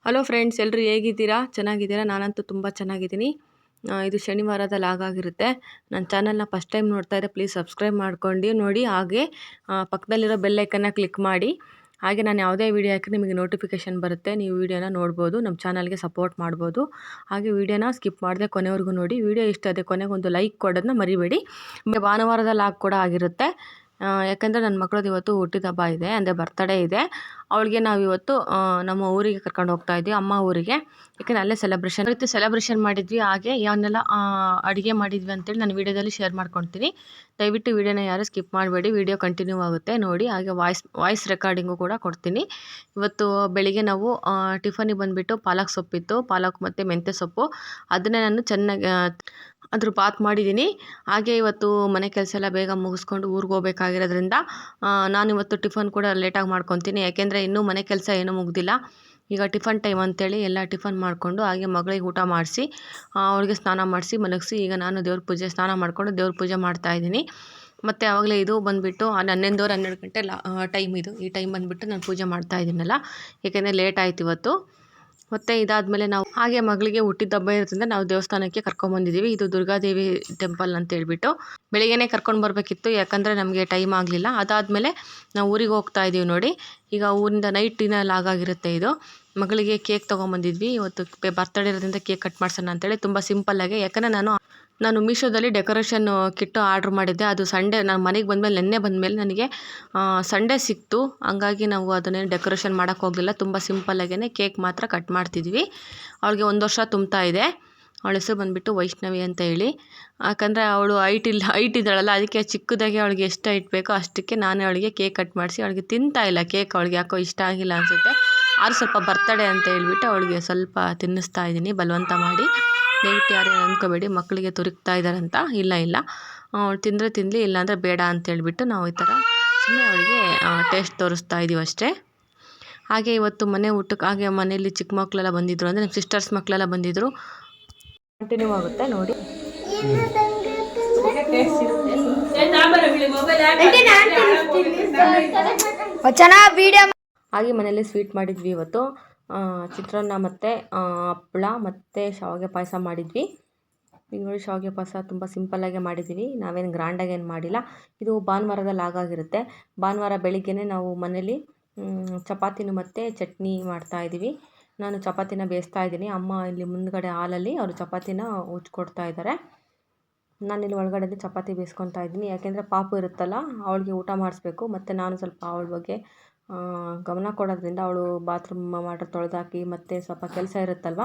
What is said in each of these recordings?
Hello friends, ಎಲ್ಲರೂ ಹೇಗಿದ್ದೀರಾ? ಚೆನ್ನಾಗಿದ್ದೀರಾ? ನಾನಂತೂ ತುಂಬ ಚೆನ್ನಾಗಿದ್ದೀನಿ. ಇದು ಶನಿವಾರದ ಲಾಗ್ ಆಗಿರುತ್ತೆ. ನನ್ನ ಚಾನಲ್ನ ಫಸ್ಟ್ ಟೈಮ್ ನೋಡ್ತಾ ಇದ್ದರೆ ಪ್ಲೀಸ್ ಸಬ್ಸ್ಕ್ರೈಬ್ ಮಾಡ್ಕೊಂಡು ನೋಡಿ. ಹಾಗೆ ಪಕ್ಕದಲ್ಲಿರೋ ಬೆಲ್ ಐಕನ್ನ ಕ್ಲಿಕ್ ಮಾಡಿ. ಹಾಗೆ ನಾನು ಯಾವುದೇ ವೀಡಿಯೋ ಹಾಕಿ ನಿಮಗೆ ನೋಟಿಫಿಕೇಷನ್ ಬರುತ್ತೆ. ನೀವು ವೀಡಿಯೋನ ನೋಡ್ಬೋದು, ನಮ್ಮ ಚಾನಲ್ಗೆ ಸಪೋರ್ಟ್ ಮಾಡ್ಬೋದು. ಹಾಗೆ ವೀಡಿಯೋನ ಸ್ಕಿಪ್ ಮಾಡದೆ ಕೊನೆವರೆಗೂ ನೋಡಿ. ವೀಡಿಯೋ ಇಷ್ಟ ಆದರೆ ಕೊನೆಗೊಂದು ಲೈಕ್ ಕೊಡೋದನ್ನ ಮರಿಬೇಡಿ. ಭಾನುವಾರದ ಲಾಗ್ ಕೂಡ ಆಗಿರುತ್ತೆ. ಯಾಕಂದರೆ ನನ್ನ ಮಗಳದ್ದು ಇವತ್ತು ಹುಟ್ಟಿದ ಹಬ್ಬ ಇದೆ, ಅಂದರೆ ಬರ್ತಡೇ ಇದೆ. ಅವಳಿಗೆ ನಾವಿವತ್ತು ನಮ್ಮ ಊರಿಗೆ ಕರ್ಕೊಂಡು ಹೋಗ್ತಾ ಇದ್ವಿ, ಅಮ್ಮ ಊರಿಗೆ. ಯಾಕೆಂದರೆ ಅಲ್ಲೇ ಸೆಲೆಬ್ರೇಷನ್ ಮಾಡಿದ್ವಿ. ಹಾಗೆ ಯಾವನ್ನೆಲ್ಲ ಅಡುಗೆ ಮಾಡಿದ್ವಿ ಅಂತೇಳಿ ನಾನು ವೀಡಿಯೋದಲ್ಲಿ ಶೇರ್ ಮಾಡ್ಕೊಳ್ತೀನಿ. ದಯವಿಟ್ಟು ವೀಡಿಯೋನ ಯಾರು ಸ್ಕಿಪ್ ಮಾಡಬೇಡಿ, ವೀಡಿಯೋ ಕಂಟಿನ್ಯೂ ಆಗುತ್ತೆ ನೋಡಿ. ಹಾಗೆ ವಾಯ್ಸ್ ರೆಕಾರ್ಡಿಂಗು ಕೂಡ ಕೊಡ್ತೀನಿ. ಇವತ್ತು ಬೆಳಿಗ್ಗೆ ನಾವು ಟಿಫನಿಗೆ ಬಂದುಬಿಟ್ಟು ಪಾಲಕ್ ಸೊಪ್ಪಿತ್ತು, ಪಾಲಕ್ ಮತ್ತು ಮೆಂತ್ಯ ಸೊಪ್ಪು. ಅದನ್ನೇ ನಾನು ಚೆನ್ನಾಗಿ ಅದ್ರ ಬಾತ್ ಮಾಡಿದ್ದೀನಿ. ಹಾಗೆ ಇವತ್ತು ಮನೆ ಕೆಲಸ ಎಲ್ಲ ಬೇಗ ಮುಗಿಸ್ಕೊಂಡು ಊರಿಗೆ ಹೋಗ್ಬೇಕಾಗಿರೋದ್ರಿಂದ ನಾನಿವತ್ತು ಟಿಫನ್ ಕೂಡ ಲೇಟಾಗಿ ಮಾಡ್ಕೊತೀನಿ. ಯಾಕೆಂದರೆ ಇನ್ನೂ ಮನೆ ಕೆಲಸ ಏನೂ ಮುಗ್ದಿಲ್ಲ. ಈಗ ಟಿಫನ್ ಟೈಮ್ ಅಂತೇಳಿ ಎಲ್ಲ ಟಿಫನ್ ಮಾಡಿಕೊಂಡು ಹಾಗೆ ಮಗಳಿಗೆ ಊಟ ಮಾಡಿಸಿ ಅವಳಿಗೆ ಸ್ನಾನ ಮಾಡಿಸಿ ಮಲಗಿಸಿ ಈಗ ನಾನು ಸ್ನಾನ ಮಾಡಿಕೊಂಡು ದೇವ್ರ ಪೂಜೆ ಮಾಡ್ತಾಯಿದ್ದೀನಿ. ಮತ್ತು ಆವಾಗಲೇ ಇದು ಬಂದುಬಿಟ್ಟು 11 ಗಂಟೆ ಟೈಮ್ ಇದು. ಈ ಟೈಮ್ ಬಂದುಬಿಟ್ಟು ನಾನು ಪೂಜೆ ಮಾಡ್ತಾಯಿದ್ದೀನಲ್ಲ, ಏಕೆಂದರೆ ಲೇಟ್ ಆಯ್ತು ಇವತ್ತು. ಮತ್ತು ಇದಾದಮೇಲೆ ನಾವು ಹಾಗೆ ಮಗಳಿಗೆ ಹುಟ್ಟಿದ ಹಬ್ಬ ಇರೋದ್ರಿಂದ ನಾವು ದೇವಸ್ಥಾನಕ್ಕೆ ಕರ್ಕೊಂಬಂದಿದ್ದೀವಿ. ಇದು ದುರ್ಗಾದೇವಿ ಟೆಂಪಲ್ ಅಂತ ಹೇಳ್ಬಿಟ್ಟು ಬೆಳಿಗ್ಗೆನೇ ಕರ್ಕೊಂಡು ಬರಬೇಕಿತ್ತು, ಯಾಕಂದರೆ ನಮಗೆ ಟೈಮ್ ಆಗಲಿಲ್ಲ. ಅದಾದಮೇಲೆ ನಾವು ಊರಿಗೆ ಹೋಗ್ತಾ ಇದ್ದೀವಿ ನೋಡಿ. ಈಗ ಊರಿಂದ ನೈಟ್ ಡಿನ್ನರ್ ಆಗಾಗಿರುತ್ತೆ ಇದು. ಮಗಳಿಗೆ ಕೇಕ್ ತೊಗೊಂಬಂದಿದ್ವಿ. ಇವತ್ತು ಬರ್ತಡೇ ಇರೋದ್ರಿಂದ ಕೇಕ್ ಕಟ್ ಮಾಡ್ಸೋಣ ಅಂತೇಳಿ ತುಂಬ ಸಿಂಪಲ್ಲಾಗಿ. ಯಾಕಂದರೆ ನಾನು ಮೀಶೋದಲ್ಲಿ ಡೆಕೋರೇಷನ್ ಕಿಟ್ಟು ಆರ್ಡ್ರ್ ಮಾಡಿದ್ದೆ. ಅದು ಸಂಡೇ ನಾನು ಮನೆಗೆ ಬಂದಮೇಲೆ ನೆನ್ನೆ ಬಂದಮೇಲೆ ನನಗೆ ಸಂಡೇ ಸಿಕ್ತು. ಹಂಗಾಗಿ ನಾವು ಅದನ್ನೇನು ಡೆಕೋರೇಷನ್ ಮಾಡೋಕ್ಕೆ ಹೋಗಲಿಲ್ಲ. ತುಂಬ ಸಿಂಪಲ್ಲಾಗೇ ಕೇಕ್ ಮಾತ್ರ ಕಟ್ ಮಾಡ್ತಿದ್ವಿ. ಅವಳಿಗೆ 1 ವರ್ಷ ತುಂಬ್ತಾ ಇದೆ. ಅವಳ ಹೆಸರು ಬಂದುಬಿಟ್ಟು ವೈಷ್ಣವಿ ಅಂತ ಹೇಳಿ. ಯಾಕಂದರೆ ಅವಳು ಹೈಟ್ ಇದ್ದಾಳಲ್ಲ, ಅದಕ್ಕೆ ಚಿಕ್ಕದಾಗಿ ಅವಳಿಗೆ ಎಷ್ಟು ಹೈಟ್ ಬೇಕೋ ಅಷ್ಟಕ್ಕೆ ನಾನು ಅವಳಿಗೆ ಕೇಕ್ ಕಟ್ ಮಾಡಿಸಿ ಅವಳಿಗೆ ತಿಂತಾ ಇಲ್ಲ ಕೇಕ್. ಅವಳಿಗೆ ಯಾಕೋ ಇಷ್ಟ ಆಗಿಲ್ಲ ಅನಿಸುತ್ತೆ. ಆದರೂ ಸ್ವಲ್ಪ ಬರ್ತಡೇ ಅಂತ ಹೇಳ್ಬಿಟ್ಟು ಅವಳಿಗೆ ಸ್ವಲ್ಪ ತಿನ್ನಿಸ್ತಾ ಇದ್ದೀನಿ ಬಲವಂತ ಮಾಡಿ. ದಯವಿಟ್ಟು ಯಾರೇ ಅಂದ್ಕೋಬೇಡಿ, ಮಕ್ಕಳಿಗೆ ತುರುಕ್ತಾ ಇದ್ದಾರಂತ. ಇಲ್ಲ ಅವಳು ತಿಂದರೆ ತಿನ್ನಲಿ, ಇಲ್ಲಾಂದರೆ ಬೇಡ ಅಂತೇಳ್ಬಿಟ್ಟು ನಾವು ಈ ಥರ ಸುಮ್ಮನೆ ಅವಳಿಗೆ ಟೇಸ್ಟ್ ತೋರಿಸ್ತಾ ಇದ್ದೀವಿ ಅಷ್ಟೇ. ಹಾಗೆ ಇವತ್ತು ಮನೆ ಊಟಕ್ಕೆ ಹಾಗೆ ಮನೆಯಲ್ಲಿ ಚಿಕ್ಕ ಮಕ್ಕಳೆಲ್ಲ ಬಂದಿದ್ದರು, ಅಂದರೆ ನಮ್ಮ ಸಿಸ್ಟರ್ಸ್ ಮಕ್ಕಳೆಲ್ಲ ಬಂದಿದ್ದರು. ಕಂಟಿನ್ಯೂ ಆಗುತ್ತೆ ನೋಡಿ. ಹಾಗೆ ಮನೆಯಲ್ಲಿ ಸ್ವೀಟ್ ಮಾಡಿದ್ವಿ ಇವತ್ತು. ಚಿತ್ರಾನ್ನ ಮತ್ತು ಹಪ್ಪಳ ಮತ್ತು ಶಾವಿಗೆ ಪಾಯಸ ಮಾಡಿದ್ವಿ. ಈಗ ನೋಡಿ, ಶಾವಿಗೆ ಪಾಯಸ ತುಂಬ ಸಿಂಪಲ್ಲಾಗೆ ಮಾಡಿದ್ದೀವಿ, ನಾವೇನು ಗ್ರ್ಯಾಂಡಾಗಿ ಏನು ಮಾಡಿಲ್ಲ. ಇದು ಭಾನುವಾರದಲ್ಲಿ ಆಗಾಗಿರುತ್ತೆ. ಭಾನುವಾರ ಬೆಳಿಗ್ಗೆನೇ ನಾವು ಮನೇಲಿ ಚಪಾತಿನೂ ಮತ್ತು ಚಟ್ನಿ ಮಾಡ್ತಾಯಿದ್ದೀವಿ. ನಾನು ಚಪಾತಿನ ಬೇಯಿಸ್ತಾ ಇದ್ದೀನಿ. ಅಮ್ಮ ಇಲ್ಲಿ ಮುಂದ್ಗಡೆ ಹಾಲಲ್ಲಿ ಅವರು ಚಪಾತಿನ ಉಜ್ಕೊಡ್ತಾ ಇದ್ದಾರೆ. ನಾನಿಲ್ಲಿ ಒಳಗಡೆ ಚಪಾತಿ ಬೇಯಿಸ್ಕೊತಾ ಇದ್ದೀನಿ. ಯಾಕೆಂದರೆ ಪಾಪು ಇರುತ್ತಲ್ಲ, ಅವಳಿಗೆ ಊಟ ಮಾಡಿಸ್ಬೇಕು. ಮತ್ತು ನಾನು ಸ್ವಲ್ಪ ಅವಳ ಬಗ್ಗೆ ಗಮನ ಕೊಡೋದ್ರಿಂದ ಅವಳು ಬಾತ್ರೂಮ್ ವಾಟರ್ ತೊಳೆದಾಕಿ ಮತ್ತು ಸ್ವಲ್ಪ ಕೆಲಸ ಇರುತ್ತಲ್ವ,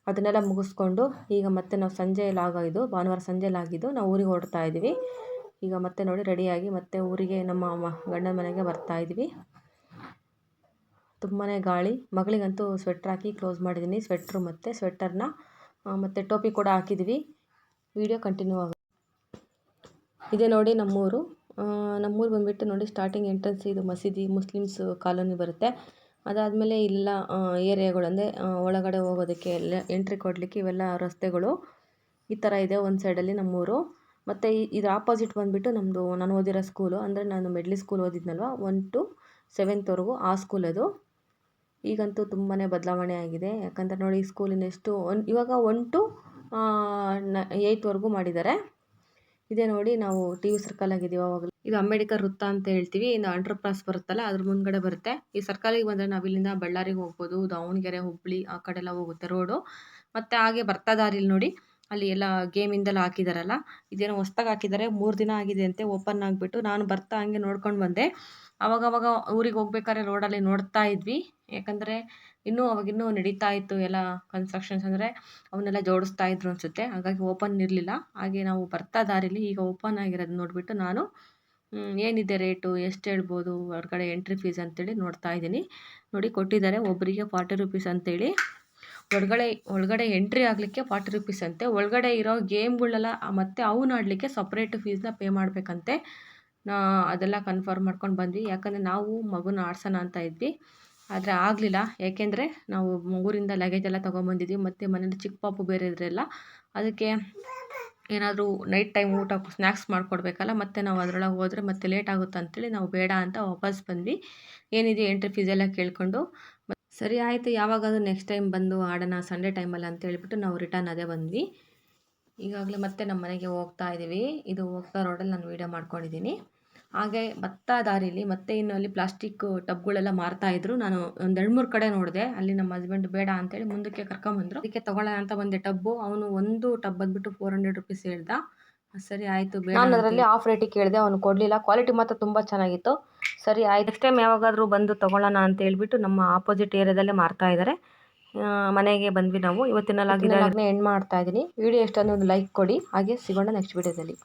ಅದನ್ನೆಲ್ಲ ಮುಗಿಸ್ಕೊಂಡು ಈಗ ಮತ್ತೆ ನಾವು ಸಂಜೆಲಾಗಿದ್ದು, ಭಾನುವಾರ ಸಂಜೆಲಾಗಿದ್ದು ನಾವು ಊರಿಗೆ ಹೊರಡ್ತಾ ಇದ್ದೀವಿ. ಈಗ ಮತ್ತೆ ನೋಡಿ ರೆಡಿಯಾಗಿ ಮತ್ತೆ ಊರಿಗೆ ನಮ್ಮ ಗಂಡನ ಮನೆಗೆ ಬರ್ತಾಯಿದ್ವಿ. ತುಂಬಾ ಗಾಳಿ. ಮಗಳಿಗಂತೂ ಸ್ವೆಟ್ರ್ ಹಾಕಿ ಕ್ಲೋಸ್ ಮಾಡಿದ್ದೀನಿ, ಸ್ವೆಟ್ರು ಮತ್ತು ಸ್ವೆಟರ್ನ ಮತ್ತು ಟೋಪಿ ಕೂಡ ಹಾಕಿದ್ವಿ. ವಿಡಿಯೋ ಕಂಟಿನ್ಯೂ ಆಗುತ್ತೆ. ಇದೇ ನೋಡಿ ನಮ್ಮೂರು ಬಂದುಬಿಟ್ಟು ನೋಡಿ, ಸ್ಟಾರ್ಟಿಂಗ್ ಎಂಟ್ರೆನ್ಸ್ ಇದು ಮಸೀದಿ, ಮುಸ್ಲಿಮ್ಸ್ ಕಾಲೋನಿ ಬರುತ್ತೆ. ಅದಾದಮೇಲೆ ಇಲ್ಲ ಏರಿಯಾಗಳು, ಅಂದರೆ ಒಳಗಡೆ ಹೋಗೋದಕ್ಕೆ ಎಲ್ಲ ಎಂಟ್ರಿ ಕೊಡಲಿಕ್ಕೆ ಇವೆಲ್ಲ ರಸ್ತೆಗಳು ಈ ಥರ ಇದೆ ಒಂದು ಸೈಡಲ್ಲಿ ನಮ್ಮೂರು. ಮತ್ತು ಇದು ಆಪೋಸಿಟ್ ಬಂದುಬಿಟ್ಟು ನಮ್ಮದು ನಾನು ಓದಿರೋ ಸ್ಕೂಲು, ಅಂದರೆ ನಾನು ಮಿಡ್ಲ್ ಸ್ಕೂಲ್ ಓದಿದ್ನಲ್ವ, 1 to 7th ಆ ಸ್ಕೂಲ್ ಅದು. ಈಗಂತೂ ತುಂಬಾ ಬದಲಾವಣೆ ಆಗಿದೆ. ಯಾಕಂದರೆ ನೋಡಿ, ಸ್ಕೂಲಿನ ಇವಾಗ 1 to 8th ಮಾಡಿದ್ದಾರೆ. ಇದೇ ನೋಡಿ, ನಾವು TV ಸರ್ಕಲಾಗಿದ್ದೀವಿ. ಅವಾಗಲೂ ಇದು ಅಂಬೇಡ್ಕರ್ ವೃತ್ತ ಅಂತ ಹೇಳ್ತೀವಿ. ಇನ್ನು ಅಂಡರ್ ಪಾಸ್ ಬರುತ್ತಲ್ಲ, ಅದ್ರ ಮುಂದ್ಗಡೆ ಬರುತ್ತೆ. ಈ ಸರ್ಕಲಿಗೆ ಬಂದರೆ ನಾವು ಇಲ್ಲಿಂದ ಬಳ್ಳಾರಿಗೆ ಹೋಗ್ಬೋದು, ದಾವಣಗೆರೆ, ಹುಬ್ಬಳ್ಳಿ ಆ ಕಡೆ ಎಲ್ಲ ಹೋಗುತ್ತೆ ರೋಡು. ಮತ್ತು ಹಾಗೆ ಬರ್ತಾ ದಾರಿಲಿ ನೋಡಿ, ಅಲ್ಲಿ ಎಲ್ಲ ಗೇಮಿಂದೆಲ್ಲ ಹಾಕಿದಾರಲ್ಲ, ಇದೇನೋ ಹೊಸ್ದಾಗಿ ಹಾಕಿದ್ದಾರೆ. 3 ದಿನ ಆಗಿದೆ ಅಂತೆ ಓಪನ್ ಆಗಿಬಿಟ್ಟು. ನಾನು ಬರ್ತಾ ಹಂಗೆ ನೋಡ್ಕೊಂಡು ಬಂದೆ. ಅವಾಗವಾಗ ಊರಿಗೆ ಹೋಗ್ಬೇಕಾದ್ರೆ ರೋಡಲ್ಲಿ ನೋಡ್ತಾ ಇದ್ವಿ. ಯಾಕಂದರೆ ಅವಾಗಿನ್ನೂ ನಡೀತಾ ಇತ್ತು ಎಲ್ಲ ಕನ್ಸ್ಟ್ರಕ್ಷನ್ಸ್, ಅಂದರೆ ಅವನ್ನೆಲ್ಲ ಜೋಡಿಸ್ತಾ ಇದ್ರು ಅನಿಸುತ್ತೆ. ಹಾಗಾಗಿ ಓಪನ್ ಇರಲಿಲ್ಲ. ಹಾಗೆ ನಾವು ಬರ್ತಾ ದಾರಿಲಿ ಈಗ ಓಪನ್ ಆಗಿರೋದು ನೋಡಿಬಿಟ್ಟು ನಾನು ಏನಿದೆ ರೇಟು, ಎಷ್ಟು ಹೇಳ್ಬೋದು ಹೊರಗಡೆ ಎಂಟ್ರಿ ಫೀಸ್ ಅಂತೇಳಿ ನೋಡ್ತಾ ಇದ್ದೀನಿ. ನೋಡಿ, ಕೊಟ್ಟಿದ್ದಾರೆ ಒಬ್ಬರಿಗೆ 40 ರೂಪೀಸ್ ಅಂತೇಳಿ. ಒಳಗಡೆ ಎಂಟ್ರಿ ಆಗಲಿಕ್ಕೆ 40 ರೂಪೀಸ್ ಅಂತೆ. ಒಳಗಡೆ ಇರೋ ಗೇಮ್ಗಳೆಲ್ಲ ಮತ್ತು ಅವನ್ನ ಆಡಲಿಕ್ಕೆ ಸಪ್ರೇಟ್ ಫೀಸ್ನ ಪೇ ಮಾಡಬೇಕಂತೆ. ಅದೆಲ್ಲ ಕನ್ಫರ್ಮ್ ಮಾಡ್ಕೊಂಡು ಬಂದ್ವಿ. ಯಾಕಂದರೆ ನಾವು ಮಗುನ ಆಡ್ಸೋಣ ಅಂತ ಇದ್ವಿ, ಆದರೆ ಆಗಲಿಲ್ಲ. ಏಕೆಂದರೆ ನಾವು ಊರಿಂದ ಲಗೇಜ್ ಎಲ್ಲ ತೊಗೊಂಬಂದಿದ್ವಿ, ಮತ್ತು ಮನೇಲಿ ಚಿಕ್ಕ ಪಾಪು ಬೇರೆ ಇದ್ರಲ್ಲ, ಅದಕ್ಕೆ ಏನಾದರೂ ನೈಟ್ ಟೈಮ್ ಊಟ ಸ್ನ್ಯಾಕ್ಸ್ ಮಾಡಿಕೊಡ್ಬೇಕಲ್ಲ, ಮತ್ತು ನಾವು ಅದರೊಳಗೆ ಹೋದರೆ ಮತ್ತೆ ಲೇಟ್ ಆಗುತ್ತೆ ಅಂತೇಳಿ ನಾವು ಬೇಡ ಅಂತ ವಾಪಸ್ ಬಂದ್ವಿ. ಏನಿದೆ ಎಂಟ್ರಿ ಫೀಸ್ ಎಲ್ಲ ಕೇಳಿಕೊಂಡು ಸರಿ ಆಯಿತು, ಯಾವಾಗಾದರೂ ನೆಕ್ಸ್ಟ್ ಟೈಮ್ ಬಂದು ಆಡೋಣ ಸಂಡೇ ಟೈಮಲ್ಲಿ ಅಂತ ಹೇಳಿಬಿಟ್ಟು ನಾವು ರಿಟರ್ನ್ ಅದೇ ಬಂದ್ವಿ. ಈಗಾಗಲೇ ಮತ್ತೆ ನಮ್ಮ ಮನೆಗೆ ಹೋಗ್ತಾ ಇದ್ದೀವಿ. ಇದು ಹೋಗ್ತಾ ರೋಡಲ್ಲಿ ನಾನು ವೀಡಿಯೋ ಮಾಡ್ಕೊಂಡಿದ್ದೀನಿ. ಹಾಗೆ ಬರ್ತಾ ದಾರಿಲಿ ಮತ್ತೆ ಇನ್ನು ಅಲ್ಲಿ ಪ್ಲಾಸ್ಟಿಕ್ ಟಬ್ಗಳೆಲ್ಲ ಮಾರ್ತಾಯಿದ್ರು. ನಾನು ಒಂದು 2-3 ಕಡೆ ನೋಡಿದೆ. ಅಲ್ಲಿ ನಮ್ಮ ಹಸ್ಬೆಂಡ್ ಬೇಡ ಅಂತೇಳಿ ಮುಂದಕ್ಕೆ ಕರ್ಕೊಂಬಂದರು. ಅದಕ್ಕೆ ತೊಗೊಳ್ಳೋಣ ಅಂತ ಬಂದೆ ಟಬ್ಬು. ಅವನು ಒಂದು ಟಬ್ ಬಂದುಬಿಟ್ಟು 400 ರುಪೀಸ್ ಹೇಳ್ದ. ಸರಿ ಆಯಿತು ಬೇಡ. ನಾನು ಅದರಲ್ಲಿ ಆಫ್ ರೇಟಿಗೆ ಕೇಳಿದೆ, ಅವನು ಕೊಡಲಿಲ್ಲ. ಕ್ವಾಲಿಟಿ ಮಾತ್ರ ತುಂಬ ಚೆನ್ನಾಗಿತ್ತು. ಸರಿ ಆಯ್ತು, ನೆಕ್ಸ್ಟ್ ಟೈಮ್ ಯಾವಾಗಾದರೂ ಬಂದು ತೊಗೊಳ್ಳೋಣ ಅಂತ ಹೇಳ್ಬಿಟ್ಟು ನಮ್ಮ ಆಪೋಸಿಟ್ ಏರಿಯಾದಲ್ಲೇ ಮಾರ್ತಾ ಇದ್ದಾರೆ. ಮನೆಗೆ ಬಂದ್ವಿ ನಾವು. ಇವತ್ತಿನ ಲಾಗ್ನ ಎಂಡ್ ಮಾಡ್ತಾ ಇದ್ದೀನಿ. ವಿಡಿಯೋ ಇಷ್ಟ ಒಂದು ಲೈಕ್ ಕೊಡಿ. ಹಾಗೆ ಸಿಗೋಣ ನೆಕ್ಸ್ಟ್ ವಿಡಿಯೋದಲ್ಲಿ.